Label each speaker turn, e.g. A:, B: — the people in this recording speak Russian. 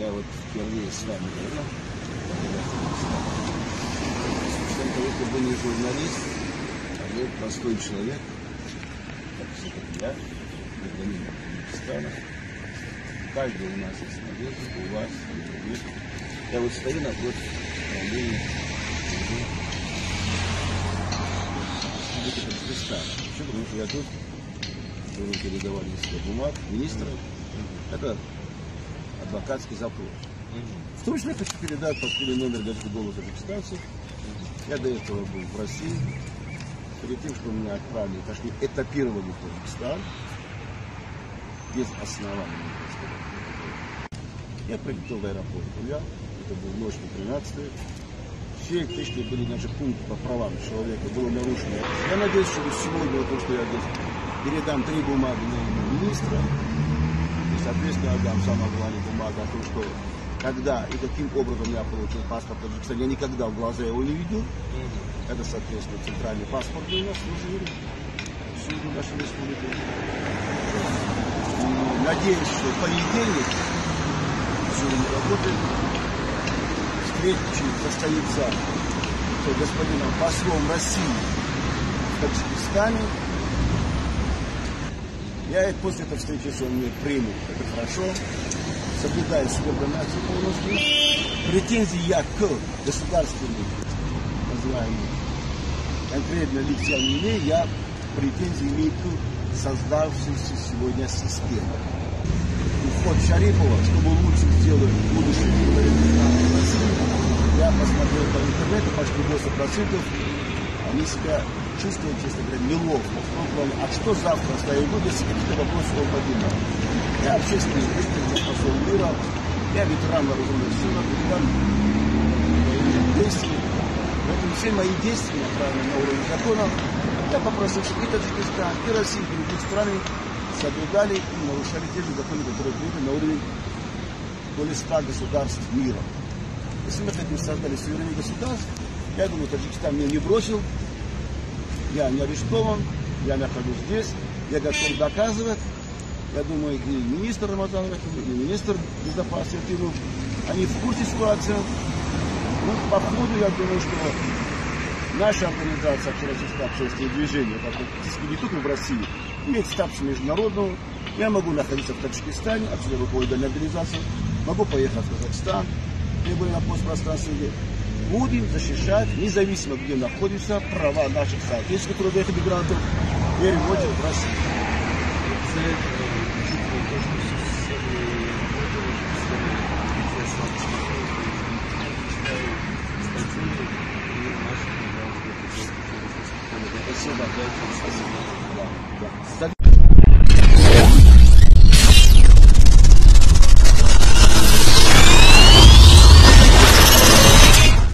A: я вот впервые с вами говорю, если вы не журналист, а вы простой человек, как все-таки я, гражданин Узбекистана, каждый у нас есть надежда, у вас, я вот стою напротив управления Узбекистана. Еще потому что я тут, вы передавали несколько бумаг министра, это адвокатский запрос. В том числе хочу передать последний номер газеты «Голос Узбекистанцев». Я до этого был в России. Перед тем, что меня отправили, точнее, этапировали в Узбекистан, без основания. Я прилетел в аэропорт Уля, это был ночь на 13-е. Все эти были наши пункты по правам человека, было нарушено. Я надеюсь, что сегодня, то, что я здесь передам 3 бумаги на имя министра, и, соответственно, отдам самое главное бумагу о том, что когда и каким образом я получил паспорт Таджикистана, я никогда в глаза его не видел. Это, соответственно, центральный паспорт у нас служили всюду нашей республики. Надеюсь, что в понедельник сегодня работает. Встреча состоится с господином послом России в Таджикистане. Я после этой встречи, если он меня примет, это хорошо. Соблюдаю субординацию полностью. Претензий я к государственным, называемым, конкретно лицам не имею, я претензии имею к создавшейся сегодня системе. Уход Шарипова, чтобы лучше сделать будущее в России, я посмотрел по интернету, почти 80% они себя чувствуют, честно говоря, неловко. А что завтра стоит, если какие-то вопросы он поднимает? Я общественный деятель, посол мира, я ветеран вооруженных сил, ветеран военных действий. Поэтому все мои действия направлены на уровень закона. Я попросил, чтобы и Таджикистан, и Россия, и другие страны соблюдали и нарушали те же законы, которые приняты на уровне более 100 государств мира. Если мы хотим создали суверенное государство, я думаю, Таджикистан меня не бросил, я не арестован, я нахожусь здесь, я готов доказывать. Я думаю, и министр Рамазан Рахимов, и министр безопасности, они в курсе ситуации. Ну, по ходу, я думаю, что наша организация Общероссийское общественное движение, не только в России, имеет статус международного. Я могу находиться в Таджикистане, отсюда руководить данной организацией, могу поехать в Казахстан, либо на постпространстве. Будем защищать, независимо где находимся, права наших соотечественников, трудовых мигрантов, переводим в Россию. Спасибо.